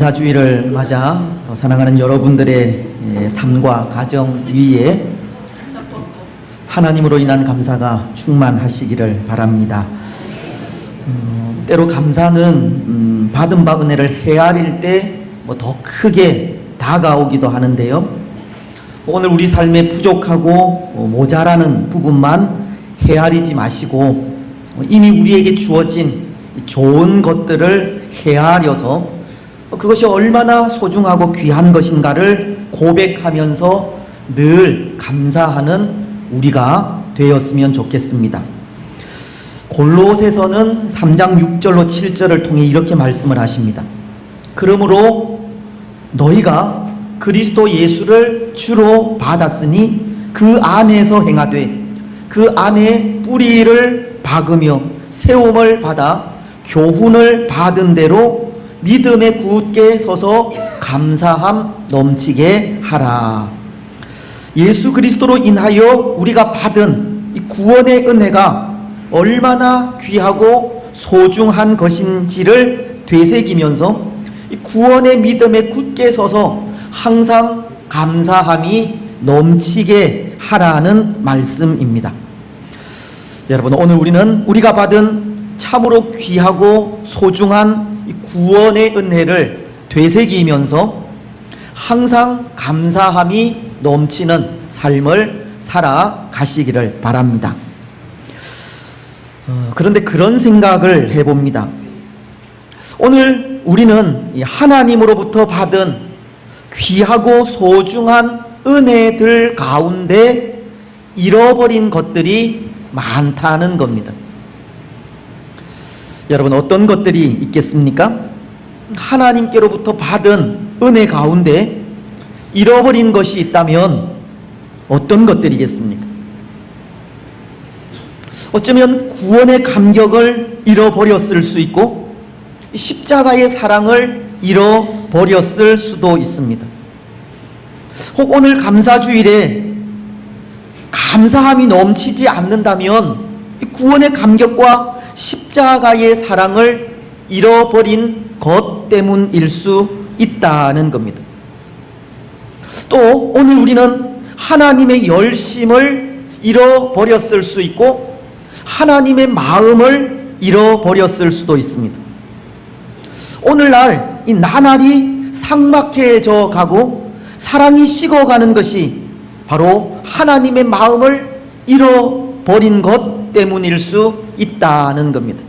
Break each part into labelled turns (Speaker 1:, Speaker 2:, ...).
Speaker 1: 감사주의를 맞아 사랑하는 여러분들의 삶과 가정 위에 하나님으로 인한 감사가 충만하시기를 바랍니다. 때로 감사는 받은 바 은혜를 헤아릴 때 더 크게 다가오기도 하는데요. 오늘 우리 삶에 부족하고 모자라는 부분만 헤아리지 마시고 이미 우리에게 주어진 좋은 것들을 헤아려서 그것이 얼마나 소중하고 귀한 것인가를 고백하면서 늘 감사하는 우리가 되었으면 좋겠습니다. 골로새서는 3장 6절로 7절을 통해 이렇게 말씀을 하십니다. 그러므로 너희가 그리스도 예수를 주로 받았으니 그 안에서 행하되 그 안에 뿌리를 박으며 세움을 받아 교훈을 받은 대로 믿음에 굳게 서서 감사함 넘치게 하라. 예수 그리스도로 인하여 우리가 받은 이 구원의 은혜가 얼마나 귀하고 소중한 것인지를 되새기면서 이 구원의 믿음에 굳게 서서 항상 감사함이 넘치게 하라는 말씀입니다. 여러분, 오늘 우리는 우리가 받은 참으로 귀하고 소중한 이 구원의 은혜를 되새기면서 항상 감사함이 넘치는 삶을 살아가시기를 바랍니다. 그런데 그런 생각을 해봅니다. 오늘 우리는 하나님으로부터 받은 귀하고 소중한 은혜들 가운데 잃어버린 것들이 많다는 겁니다. 여러분, 어떤 것들이 있겠습니까? 하나님께로부터 받은 은혜 가운데 잃어버린 것이 있다면 어떤 것들이겠습니까? 어쩌면 구원의 감격을 잃어버렸을 수 있고 십자가의 사랑을 잃어버렸을 수도 있습니다. 혹 오늘 감사주일에 감사함이 넘치지 않는다면 구원의 감격과 십자가의 사랑을 잃어버린 것 때문일 수 있다는 겁니다. 또 오늘 우리는 하나님의 열심을 잃어버렸을 수 있고 하나님의 마음을 잃어버렸을 수도 있습니다. 오늘날 이 나날이 삭막해져 가고 사랑이 식어가는 것이 바로 하나님의 마음을 잃어버린 것 때문일 수 있다는 겁니다.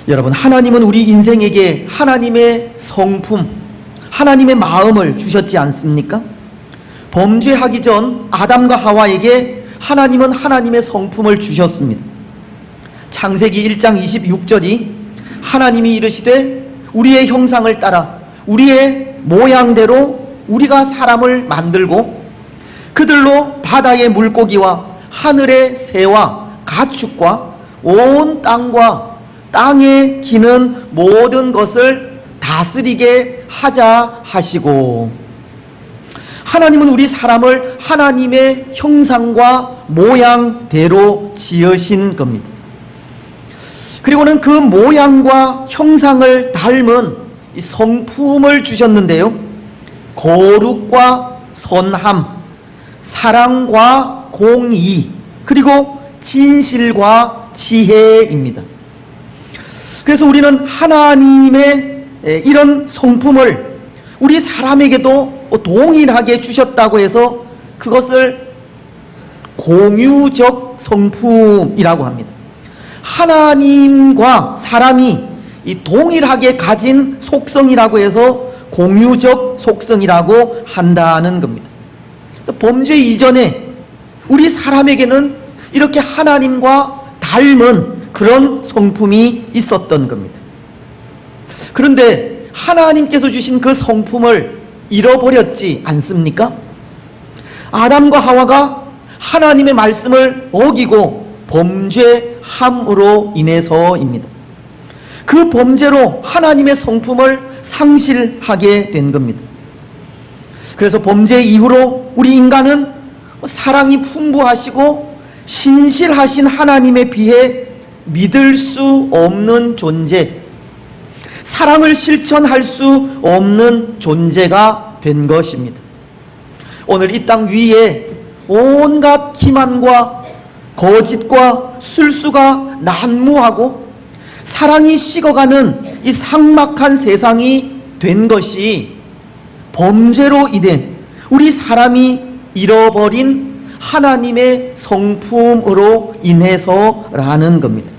Speaker 1: 여러분, 하나님은 우리 인생에게 하나님의 성품, 하나님의 마음을 주셨지 않습니까? 범죄하기 전 아담과 하와에게 하나님은 하나님의 성품을 주셨습니다. 창세기 1장 26절이 하나님이 이르시되 우리의 형상을 따라 우리의 모양대로 우리가 사람을 만들고 그들로 바다의 물고기와 하늘의 새와 가축과 온 땅과 땅에 기는 모든 것을 다스리게 하자 하시고, 하나님은 우리 사람을 하나님의 형상과 모양대로 지으신 겁니다. 그리고는 그 모양과 형상을 닮은 이 성품을 주셨는데요, 거룩과 선함, 사랑과 공의, 그리고 진실과 지혜입니다. 그래서 우리는 하나님의 이런 성품을 우리 사람에게도 동일하게 주셨다고 해서 그것을 공유적 성품이라고 합니다. 하나님과 사람이 이 동일하게 가진 속성이라고 해서 공유적 속성이라고 한다는 겁니다. 그래서 범죄 이전에 우리 사람에게는 이렇게 하나님과 닮은 그런 성품이 있었던 겁니다. 그런데 하나님께서 주신 그 성품을 잃어버렸지 않습니까? 아담과 하와가 하나님의 말씀을 어기고 범죄함으로 인해서입니다. 그 범죄로 하나님의 성품을 상실하게 된 겁니다. 그래서 범죄 이후로 우리 인간은 사랑이 풍부하시고 신실하신 하나님에 비해 믿을 수 없는 존재, 사랑을 실천할 수 없는 존재가 된 것입니다. 오늘 이 땅 위에 온갖 기만과 거짓과 술수가 난무하고 사랑이 식어가는 이 삭막한 세상이 된 것이 범죄로 인해 우리 사람이 잃어버린 하나님의 성품으로 인해서라는 겁니다.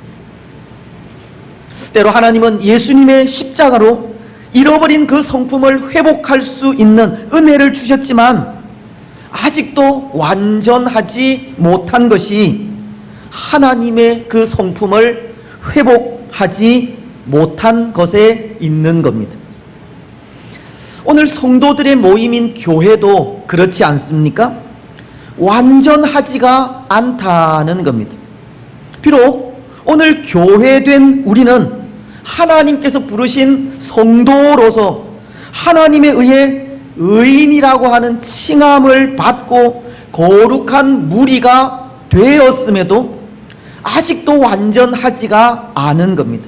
Speaker 1: 때로 하나님은 예수님의 십자가로 잃어버린 그 성품을 회복할 수 있는 은혜를 주셨지만 아직도 완전하지 못한 것이 하나님의 그 성품을 회복하지 못한 것에 있는 겁니다. 오늘 성도들의 모임인 교회도 그렇지 않습니까? 완전하지가 않다는 겁니다. 비록 오늘 교회된 우리는 하나님께서 부르신 성도로서 하나님에 의해 의인이라고 하는 칭함을 받고 거룩한 무리가 되었음에도 아직도 완전하지가 않은 겁니다.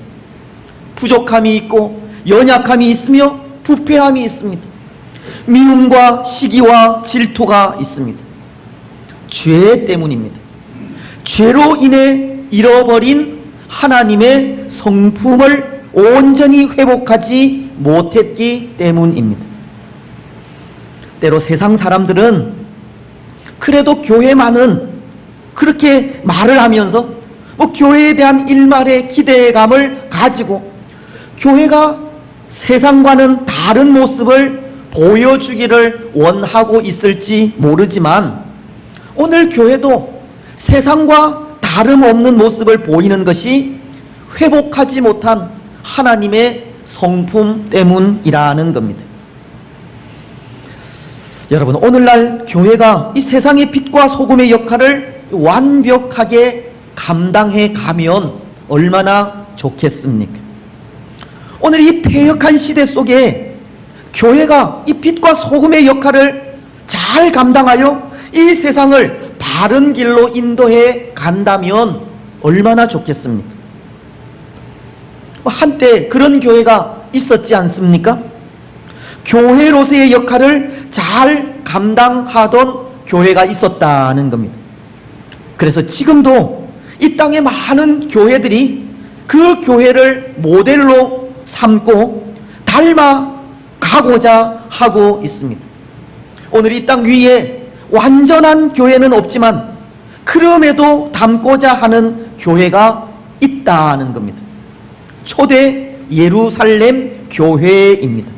Speaker 1: 부족함이 있고 연약함이 있으며 부패함이 있습니다. 미움과 시기와 질투가 있습니다. 죄 때문입니다. 죄로 인해 잃어버린 하나님의 성품을 온전히 회복하지 못했기 때문입니다. 때로 세상 사람들은 그래도 교회만은 그렇게 말을 하면서 교회에 대한 일말의 기대감을 가지고 교회가 세상과는 다른 모습을 보여주기를 원하고 있을지 모르지만 오늘 교회도 세상과 다름없는 모습을 보이는 것이 회복하지 못한 하나님의 성품 때문이라는 겁니다. 여러분, 오늘날 교회가 이 세상의 빛과 소금의 역할을 완벽하게 감당해 가면 얼마나 좋겠습니까? 오늘 이 패역한 시대 속에 교회가 이 빛과 소금의 역할을 잘 감당하여 이 세상을 바른 길로 인도해 간다면 얼마나 좋겠습니까? 한때 그런 교회가 있었지 않습니까? 교회로서의 역할을 잘 감당하던 교회가 있었다는 겁니다. 그래서 지금도 이 땅의 많은 교회들이 그 교회를 모델로 삼고 닮아가고자 하고 있습니다. 오늘 이 땅 위에 완전한 교회는 없지만 그럼에도 닮고자 하는 교회가 있다는 겁니다. 초대 예루살렘 교회입니다.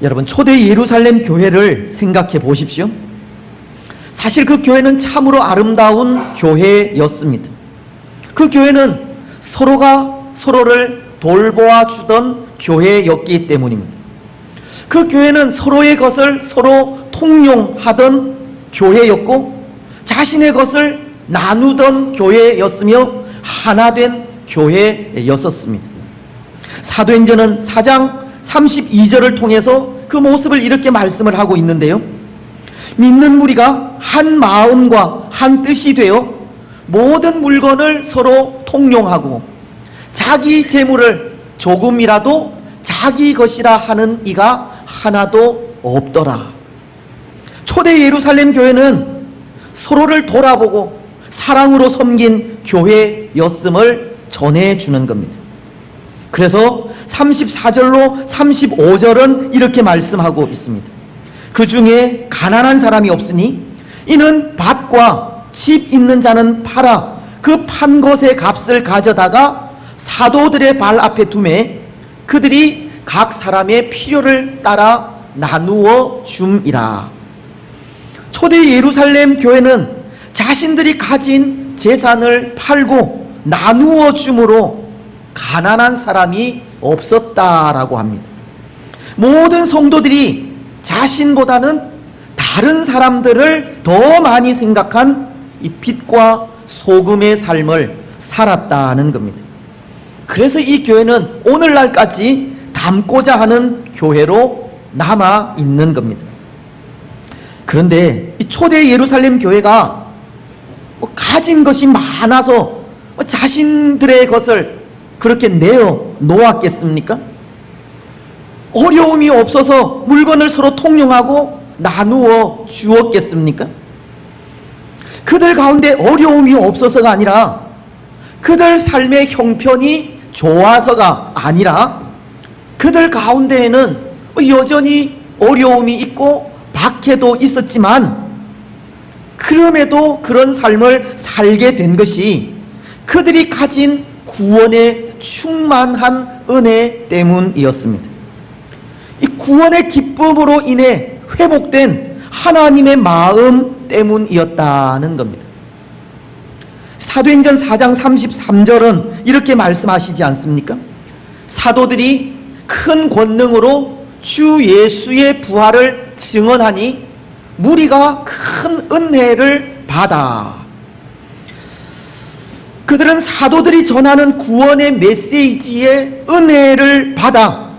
Speaker 1: 여러분, 초대 예루살렘 교회를 생각해 보십시오. 사실 그 교회는 참으로 아름다운 교회였습니다. 그 교회는 서로가 서로를 돌보아 주던 교회였기 때문입니다. 그 교회는 서로의 것을 서로 통용하던 교회였고 자신의 것을 나누던 교회였으며 하나된 교회였었습니다. 사도행전은 4장 32절을 통해서 그 모습을 이렇게 말씀을 하고 있는데요. 믿는 무리가 한 마음과 한 뜻이 되어 모든 물건을 서로 통용하고 자기 재물을 조금이라도 자기 것이라 하는 이가 하나도 없더라. 초대 예루살렘 교회는 서로를 돌아보고 사랑으로 섬긴 교회였음을 전해주는 겁니다. 그래서 34절로 35절은 이렇게 말씀하고 있습니다. 그 중에 가난한 사람이 없으니 이는 밭과 집 있는 자는 팔아 그 판 것의 값을 가져다가 사도들의 발 앞에 두매 그들이 각 사람의 필요를 따라 나누어 줌이라. 초대 예루살렘 교회는 자신들이 가진 재산을 팔고 나누어 줌으로 가난한 사람이 없었다라고 합니다. 모든 성도들이 자신보다는 다른 사람들을 더 많이 생각한 이 빛과 소금의 삶을 살았다는 겁니다. 그래서 이 교회는 오늘날까지 닮고자 하는 교회로 남아 있는 겁니다. 그런데 이 초대 예루살렘 교회가 가진 것이 많아서 자신들의 것을 그렇게 내어 놓았겠습니까? 어려움이 없어서 물건을 서로 통용하고 나누어 주었겠습니까? 그들 가운데 어려움이 없어서가 아니라 그들 삶의 형편이 좋아서가 아니라 그들 가운데에는 여전히 어려움이 있고 박해도 있었지만 그럼에도 그런 삶을 살게 된 것이 그들이 가진 구원의 충만한 은혜 때문이었습니다. 이 구원의 기쁨으로 인해 회복된 하나님의 마음 때문이었다는 겁니다. 사도행전 4장 33절은 이렇게 말씀하시지 않습니까? 사도들이 큰 권능으로 주 예수의 부활을 증언하니 무리가 큰 은혜를 받아. 그들은 사도들이 전하는 구원의 메시지의 은혜를 받아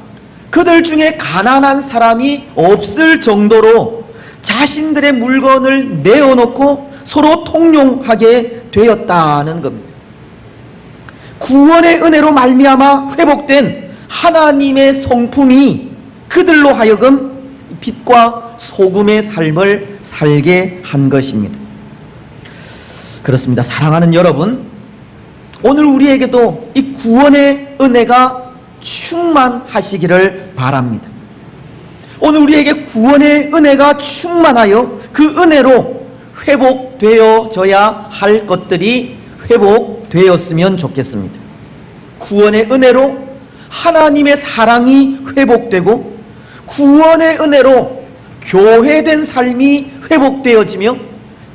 Speaker 1: 그들 중에 가난한 사람이 없을 정도로 자신들의 물건을 내어놓고 서로 통용하게 되었다는 겁니다. 구원의 은혜로 말미암아 회복된 하나님의 성품이 그들로 하여금 빛과 소금의 삶을 살게 한 것입니다. 그렇습니다. 사랑하는 여러분, 오늘 우리에게도 이 구원의 은혜가 충만하시기를 바랍니다. 오늘 우리에게 구원의 은혜가 충만하여 그 은혜로 회복되어져야 할 것들이 회복되었으면 좋겠습니다. 구원의 은혜로 하나님의 사랑이 회복되고 구원의 은혜로 교회된 삶이 회복되어지며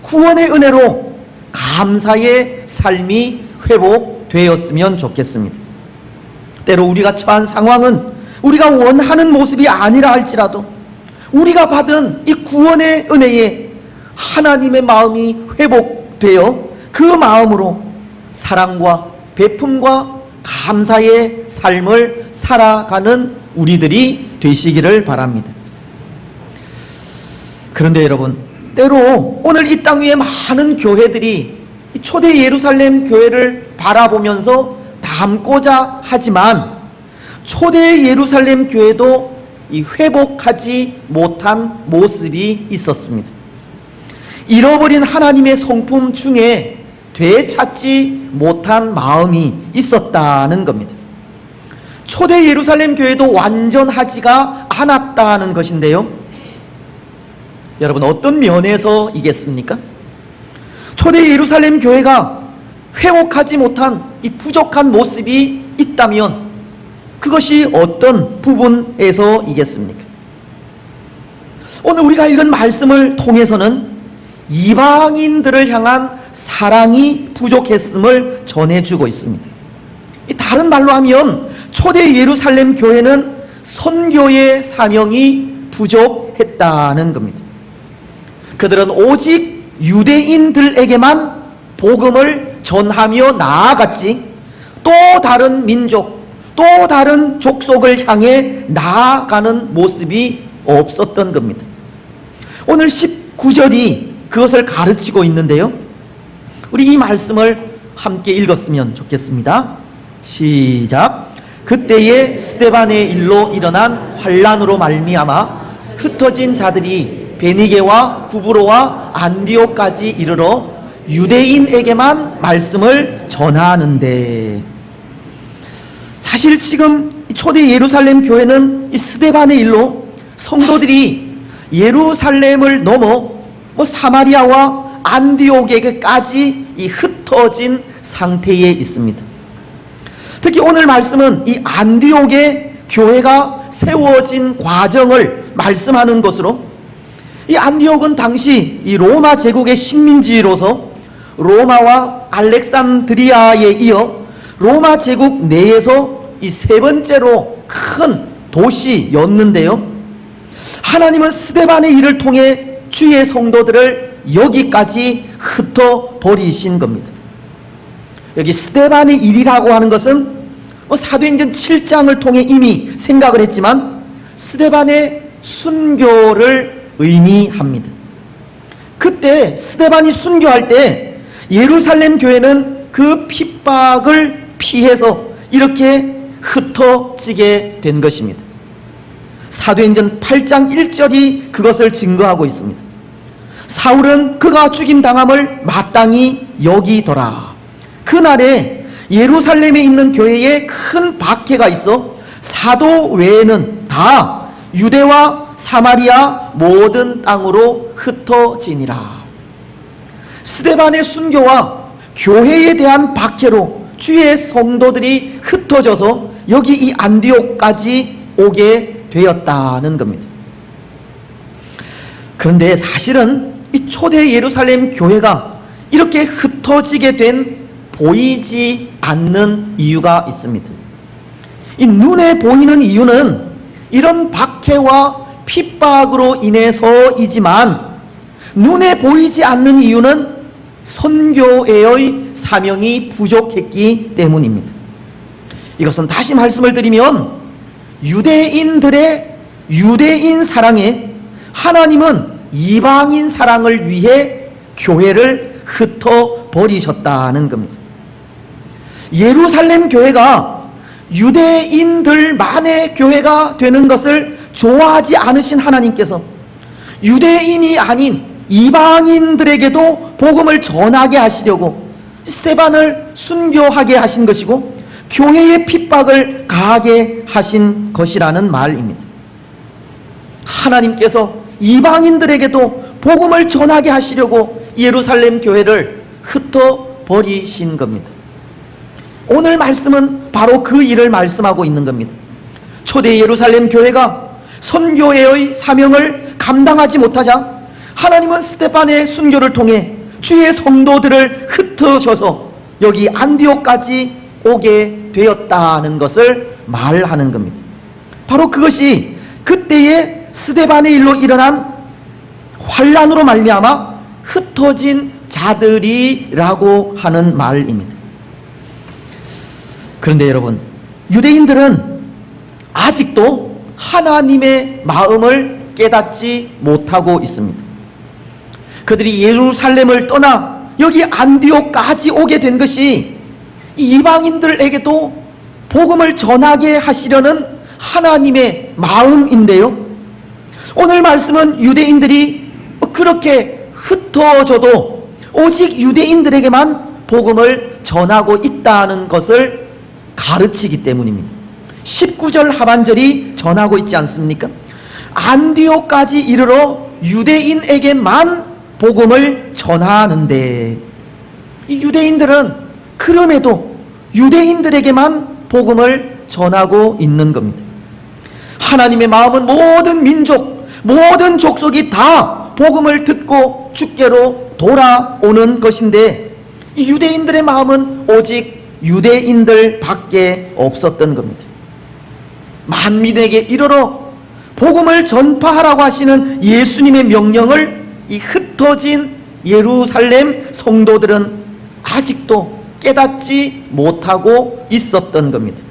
Speaker 1: 구원의 은혜로 감사의 삶이 회복되었으면 좋겠습니다. 때로 우리가 처한 상황은 우리가 원하는 모습이 아니라 할지라도 우리가 받은 이 구원의 은혜에 하나님의 마음이 회복되어 그 마음으로 사랑과 베품과 감사의 삶을 살아가는 우리들이 되시기를 바랍니다. 그런데 여러분, 때로 오늘 이 땅 위에 많은 교회들이 초대 예루살렘 교회를 바라보면서 닮고자 하지만 초대 예루살렘 교회도 이 회복하지 못한 모습이 있었습니다. 잃어버린 하나님의 성품 중에 되찾지 못한 마음이 있었다는 겁니다. 초대 예루살렘 교회도 완전하지가 않았다는 것인데요. 여러분, 어떤 면에서이겠습니까? 초대 예루살렘 교회가 회복하지 못한 이 부족한 모습이 있다면 그것이 어떤 부분에서이겠습니까? 오늘 우리가 읽은 말씀을 통해서는 이방인들을 향한 사랑이 부족했음을 전해주고 있습니다. 다른 말로 하면 초대 예루살렘 교회는 선교의 사명이 부족했다는 겁니다. 그들은 오직 유대인들에게만 복음을 전하며 나아갔지 또 다른 민족, 또 다른 족속을 향해 나아가는 모습이 없었던 겁니다. 오늘 19절이 그것을 가르치고 있는데요. 우리 이 말씀을 함께 읽었으면 좋겠습니다. 시작. 그때에 스데반의 일로 일어난 환란으로 말미암아 흩어진 자들이 베니게와 구브로와 안디옥까지 이르러 유대인에게만 말씀을 전하는데, 사실 지금 초대 예루살렘 교회는 이 스데반의 일로 성도들이 예루살렘을 넘어 사마리아와 안디옥에게까지 이 흩어진 상태에 있습니다. 특히 오늘 말씀은 이 안디옥의 교회가 세워진 과정을 말씀하는 것으로, 이 안디옥은 당시 이 로마 제국의 식민지로서 로마와 알렉산드리아에 이어 로마 제국 내에서 이 세 번째로 큰 도시였는데요. 하나님은 스데반의 일을 통해 주의 성도들을 여기까지 흩어버리신 겁니다. 여기 스데반의 일이라고 하는 것은 사도행전 7장을 통해 이미 생각을 했지만 스데반의 순교를 의미합니다. 그때 스데반이 순교할 때 예루살렘 교회는 그 핍박을 피해서 이렇게 흩어지게 된 것입니다. 사도행전 8장 1절이 그것을 증거하고 있습니다. 사울은 그가 죽임당함을 마땅히 여기더라. 그날에 예루살렘에 있는 교회에 큰 박해가 있어 사도 외에는 다 유대와 사마리아 모든 땅으로 흩어지니라. 스데반의 순교와 교회에 대한 박해로 주의 성도들이 흩어져서 여기 이 안디옥까지 오게 되었다는 겁니다. 그런데 사실은 이 초대 예루살렘 교회가 이렇게 흩어지게 된 보이지 않는 이유가 있습니다. 이 눈에 보이는 이유는 이런 박해와 핍박으로 인해서이지만 눈에 보이지 않는 이유는 선교회의 사명이 부족했기 때문입니다. 이것은 다시 말씀을 드리면 유대인들의 유대인 사랑에 하나님은 이방인 사랑을 위해 교회를 흩어버리셨다는 겁니다. 예루살렘 교회가 유대인들만의 교회가 되는 것을 좋아하지 않으신 하나님께서 유대인이 아닌 이방인들에게도 복음을 전하게 하시려고 스데반을 순교하게 하신 것이고 교회의 핍박을 가하게 하신 것이라는 말입니다. 하나님께서 이방인들에게도 복음을 전하게 하시려고 예루살렘 교회를 흩어버리신 겁니다. 오늘 말씀은 바로 그 일을 말씀하고 있는 겁니다. 초대 예루살렘 교회가 선교회의 사명을 감당하지 못하자 하나님은 스데반의 순교를 통해 주의 성도들을 흩어져서 여기 안디옥까지 오게 되었다는 것을 말하는 겁니다. 바로 그것이 그때의 스데반의 일로 일어난 환란으로 말미암아 흩어진 자들이라고 하는 말입니다. 그런데 여러분, 유대인들은 아직도 하나님의 마음을 깨닫지 못하고 있습니다. 그들이 예루살렘을 떠나 여기 안디옥까지 오게 된 것이 이방인들에게도 복음을 전하게 하시려는 하나님의 마음인데요, 오늘 말씀은 유대인들이 그렇게 흩어져도 오직 유대인들에게만 복음을 전하고 있다는 것을 가르치기 때문입니다. 19절 하반절이 전하고 있지 않습니까? 안디옥까지 이르러 유대인에게만 복음을 전하는데, 이 유대인들은 그럼에도 유대인들에게만 복음을 전하고 있는 겁니다. 하나님의 마음은 모든 민족, 모든 족속이 다 복음을 듣고 주께로 돌아오는 것인데, 이 유대인들의 마음은 오직 유대인들밖에 없었던 겁니다. 만민에게 이르러 복음을 전파하라고 하시는 예수님의 명령을 이 흩어진 예루살렘 성도들은 아직도 깨닫지 못하고 있었던 겁니다.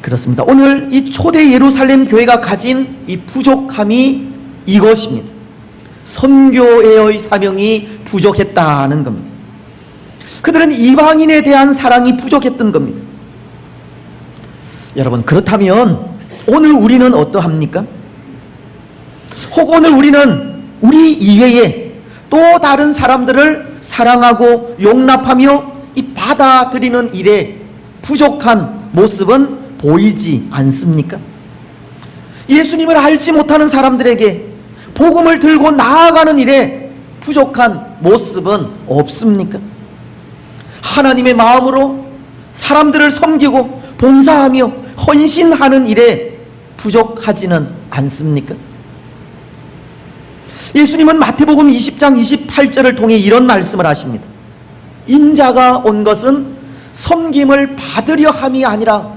Speaker 1: 그렇습니다. 오늘 이 초대 예루살렘 교회가 가진 이 부족함이 이것입니다. 선교회의 사명이 부족했다는 겁니다. 그들은 이방인에 대한 사랑이 부족했던 겁니다. 여러분, 그렇다면 오늘 우리는 어떠합니까? 혹 오늘 우리는 우리 이외에 또 다른 사람들을 사랑하고 용납하며 이 받아들이는 일에 부족한 모습은 보이지 않습니까? 예수님을 알지 못하는 사람들에게 복음을 들고 나아가는 일에 부족한 모습은 없습니까? 하나님의 마음으로 사람들을 섬기고 봉사하며 헌신하는 일에 부족하지는 않습니까? 예수님은 마태복음 20장 28절을 통해 이런 말씀을 하십니다. 인자가 온 것은 섬김을 받으려 함이 아니라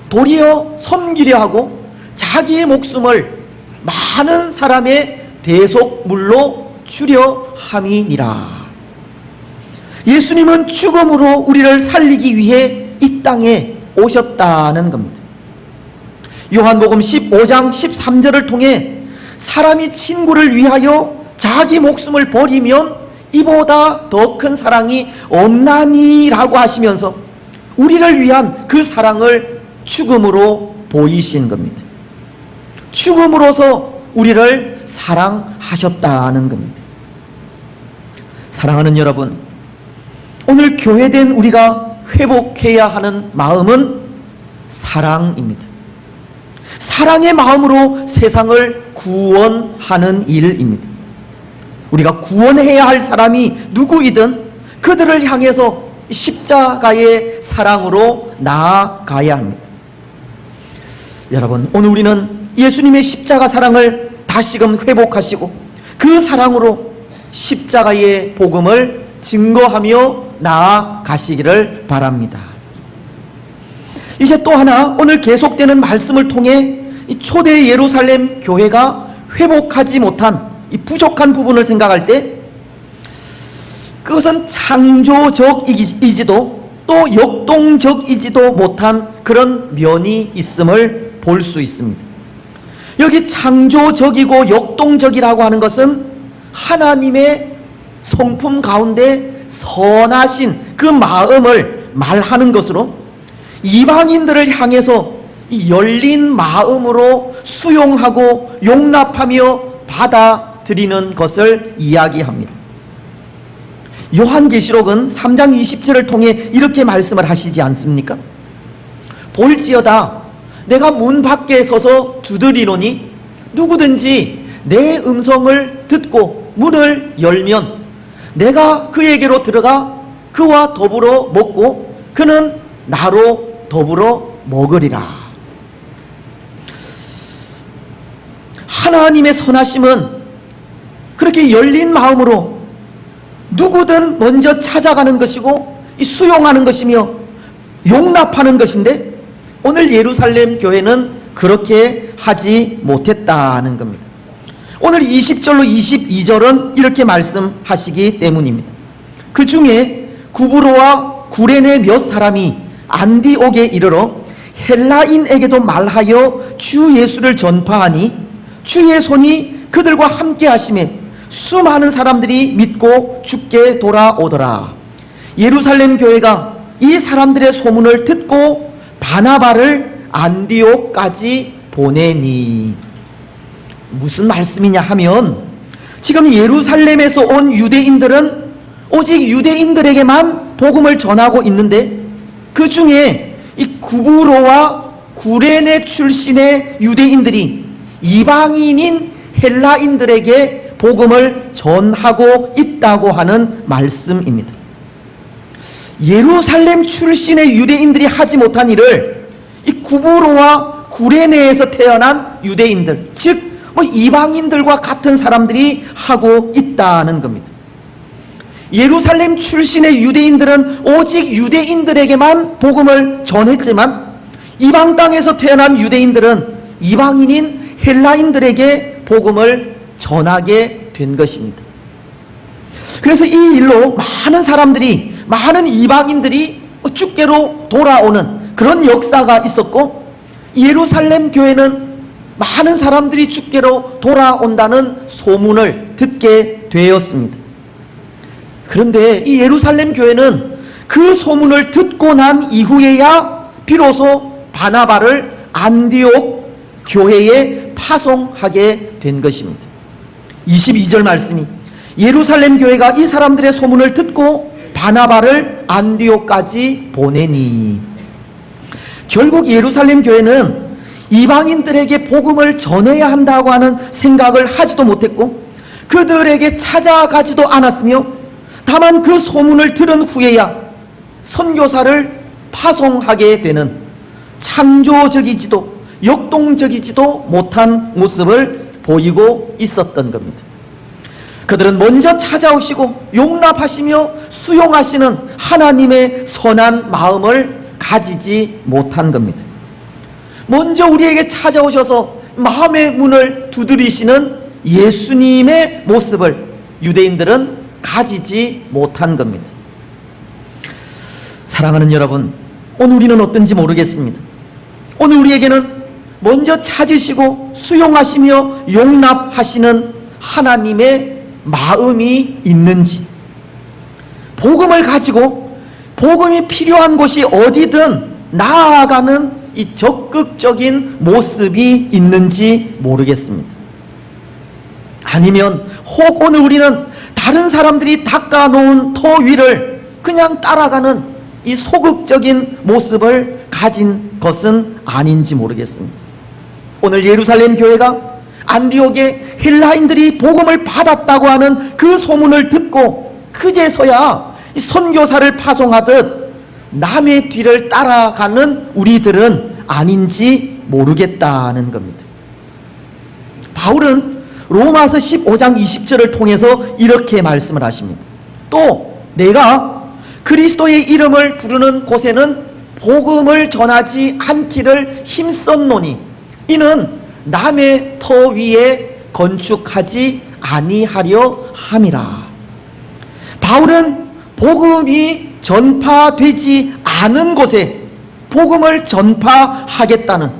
Speaker 1: 도리어 섬기려 하고 자기의 목숨을 많은 사람의 대속물로 주려 함이니라. 예수님은 죽음으로 우리를 살리기 위해 이 땅에 오셨다는 겁니다. 요한복음 15장 13절을 통해 사람이 친구를 위하여 자기 목숨을 버리면 이보다 더 큰 사랑이 없나니라고 하시면서 우리를 위한 그 사랑을 죽음으로 보이신 겁니다. 죽음으로서 우리를 사랑하셨다는 겁니다. 사랑하는 여러분, 오늘 교회된 우리가 회복해야 하는 마음은 사랑입니다. 사랑의 마음으로 세상을 구원하는 일입니다. 우리가 구원해야 할 사람이 누구이든 그들을 향해서 십자가의 사랑으로 나아가야 합니다. 여러분, 오늘 우리는 예수님의 십자가 사랑을 다시금 회복하시고 그 사랑으로 십자가의 복음을 증거하며 나아가시기를 바랍니다. 이제 또 하나, 오늘 계속되는 말씀을 통해 이 초대 예루살렘 교회가 회복하지 못한 이 부족한 부분을 생각할 때, 그것은 창조적이지도 또 역동적이지도 못한 그런 면이 있음을 볼 수 있습니다. 여기 창조적이고 역동적이라고 하는 것은 하나님의 성품 가운데 선하신 그 마음을 말하는 것으로, 이방인들을 향해서 이 열린 마음으로 수용하고 용납하며 받아들이는 것을 이야기합니다. 요한계시록은 3장 20절을 통해 이렇게 말씀을 하시지 않습니까? 볼지어다 내가 문 밖에 서서 두드리노니 누구든지 내 음성을 듣고 문을 열면 내가 그에게로 들어가 그와 더불어 먹고 그는 나로 더불어 먹으리라. 하나님의 선하심은 그렇게 열린 마음으로 누구든 먼저 찾아가는 것이고 수용하는 것이며 용납하는 것인데, 오늘 예루살렘 교회는 그렇게 하지 못했다는 겁니다. 오늘 20절로 22절은 이렇게 말씀하시기 때문입니다. 그 중에 구브로와 구레네 몇 사람이 안디옥에 이르러 헬라인에게도 말하여 주 예수를 전파하니 주의 손이 그들과 함께 하심에 수많은 사람들이 믿고 주께 돌아오더라. 예루살렘 교회가 이 사람들의 소문을 듣고 바나바를 안디옥까지 보내니, 무슨 말씀이냐 하면, 지금 예루살렘에서 온 유대인들은 오직 유대인들에게만 복음을 전하고 있는데, 그 중에 이 구브로와 구레네 출신의 유대인들이 이방인인 헬라인들에게 복음을 전하고 있다고 하는 말씀입니다. 예루살렘 출신의 유대인들이 하지 못한 일을 이 구브로와 구레네에서 태어난 유대인들, 즉 이방인들과 같은 사람들이 하고 있다는 겁니다. 예루살렘 출신의 유대인들은 오직 유대인들에게만 복음을 전했지만, 이방 땅에서 태어난 유대인들은 이방인인 헬라인들에게 복음을 전하게 된 것입니다. 그래서 이 일로 많은 사람들이, 많은 이방인들이 주께로 돌아오는 그런 역사가 있었고, 예루살렘 교회는 많은 사람들이 주께로 돌아온다는 소문을 듣게 되었습니다. 그런데 이 예루살렘 교회는 그 소문을 듣고 난 이후에야 비로소 바나바를 안디옥 교회에 파송하게 된 것입니다. 22절 말씀이, 예루살렘 교회가 이 사람들의 소문을 듣고 바나바를 안디옥까지 보내니, 결국 예루살렘 교회는 이방인들에게 복음을 전해야 한다고 하는 생각을 하지도 못했고 그들에게 찾아가지도 않았으며, 다만 그 소문을 들은 후에야 선교사를 파송하게 되는 창조적이지도 역동적이지도 못한 모습을 보이고 있었던 겁니다. 그들은 먼저 찾아오시고 용납하시며 수용하시는 하나님의 선한 마음을 가지지 못한 겁니다. 먼저 우리에게 찾아오셔서 마음의 문을 두드리시는 예수님의 모습을 유대인들은 가지지 못한 겁니다. 사랑하는 여러분, 오늘 우리는 어떤지 모르겠습니다. 오늘 우리에게는 먼저 찾으시고 수용하시며 용납하시는 하나님의 마음이 있는지, 복음을 가지고 복음이 필요한 곳이 어디든 나아가는 이 적극적인 모습이 있는지 모르겠습니다. 아니면 혹 오늘 우리는 다른 사람들이 닦아놓은 터 위를 그냥 따라가는 이 소극적인 모습을 가진 것은 아닌지 모르겠습니다. 오늘 예루살렘 교회가 안디옥의 헬라인들이 복음을 받았다고 하는 그 소문을 듣고 그제서야 이 선교사를 파송하듯 남의 뒤를 따라가는 우리들은 아닌지 모르겠다는 겁니다. 바울은 로마서 15장 20절을 통해서 이렇게 말씀을 하십니다. 또 내가 그리스도의 이름을 부르는 곳에는 복음을 전하지 않기를 힘썼노니 이는 남의 터 위에 건축하지 아니하려 함이라. 바울은 복음이 전파되지 않은 곳에 복음을 전파하겠다는,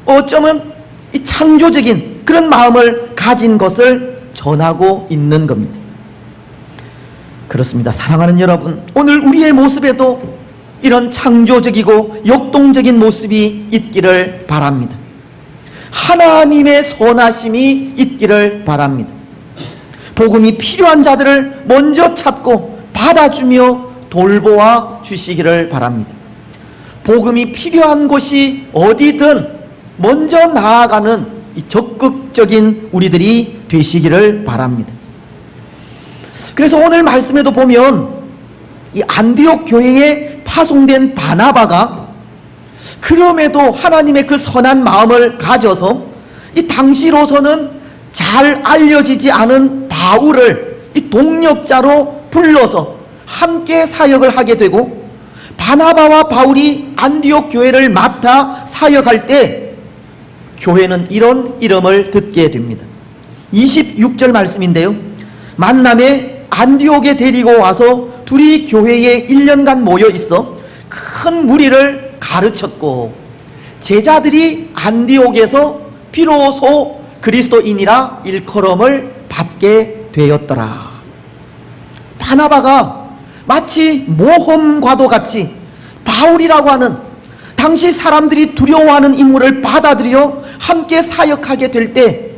Speaker 1: 어쩌면 이 창조적인 그런 마음을 가진 것을 전하고 있는 겁니다. 그렇습니다. 사랑하는 여러분, 오늘 우리의 모습에도 이런 창조적이고 역동적인 모습이 있기를 바랍니다. 하나님의 선하심이 있기를 바랍니다. 복음이 필요한 자들을 먼저 찾고 받아주며 돌보아 주시기를 바랍니다. 복음이 필요한 곳이 어디든 먼저 나아가는 이 적극적인 우리들이 되시기를 바랍니다. 그래서 오늘 말씀에도 보면 이 안디옥 교회에 파송된 바나바가 그럼에도 하나님의 그 선한 마음을 가져서 이 당시로서는 잘 알려지지 않은 바울을 이 동력자로 불러서 함께 사역을 하게 되고, 바나바와 바울이 안디옥 교회를 맡아 사역할 때 교회는 이런 이름을 듣게 됩니다. 26절 말씀인데요, 만남에 안디옥에 데리고 와서 둘이 교회에 1년간 모여 있어 큰 무리를 가르쳤고, 제자들이 안디옥에서 비로소 그리스도인이라 일컬음을 받게 되었더라. 바나바가 마치 모험과도 같이 바울이라고 하는 당시 사람들이 두려워하는 인물을 받아들여 함께 사역하게 될 때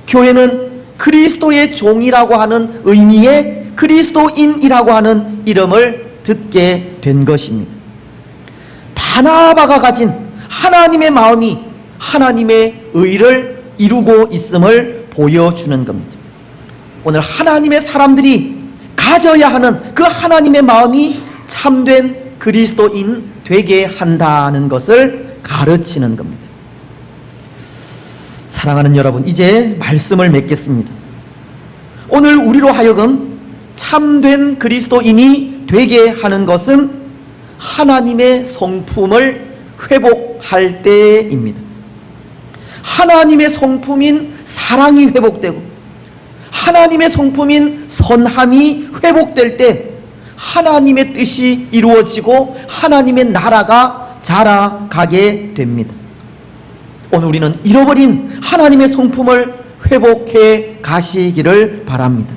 Speaker 1: 교회는 그리스도의 종이라고 하는 의미의 그리스도인이라고 하는 이름을 듣게 된 것입니다. 바나바가 가진 하나님의 마음이 하나님의 의를 이루고 있음을 보여주는 겁니다. 오늘 하나님의 사람들이 가져야 하는 그 하나님의 마음이 참된 그리스도인 되게 한다는 것을 가르치는 겁니다. 사랑하는 여러분, 이제 말씀을 맺겠습니다. 오늘 우리로 하여금 참된 그리스도인이 되게 하는 것은 하나님의 성품을 회복할 때입니다. 하나님의 성품인 사랑이 회복되고 하나님의 성품인 선함이 회복될 때 하나님의 뜻이 이루어지고 하나님의 나라가 자라가게 됩니다. 오늘 우리는 잃어버린 하나님의 성품을 회복해 가시기를 바랍니다.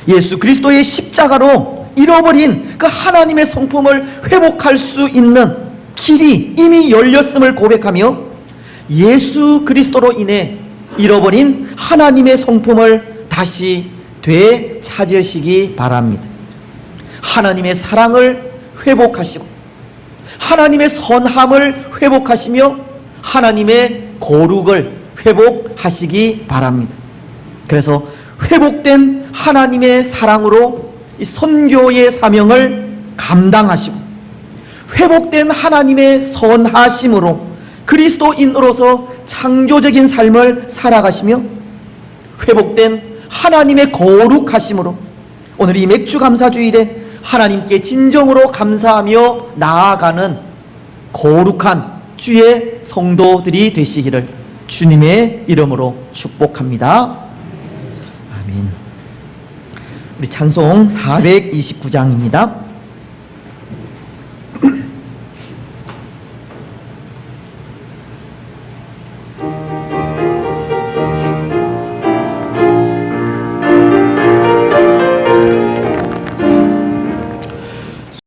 Speaker 1: 예수 그리스도의 십자가로 잃어버린 그 하나님의 성품을 회복할 수 있는 길이 이미 열렸음을 고백하며 예수 그리스도로 인해 잃어버린 하나님의 성품을 다시 되찾으시기 바랍니다. 하나님의 사랑을 회복하시고 하나님의 선함을 회복하시며 하나님의 거룩을 회복하시기 바랍니다. 그래서 회복된 하나님의 사랑으로 이 선교의 사명을 감당하시고 회복된 하나님의 선하심으로 그리스도인으로서 창조적인 삶을 살아가시며 회복된 하나님의 거룩하심으로 오늘 이 맥주 감사주일에 하나님께 진정으로 감사하며 나아가는 거룩한 주의 성도들이 되시기를 주님의 이름으로 축복합니다. 아멘. 우리 찬송 429장입니다.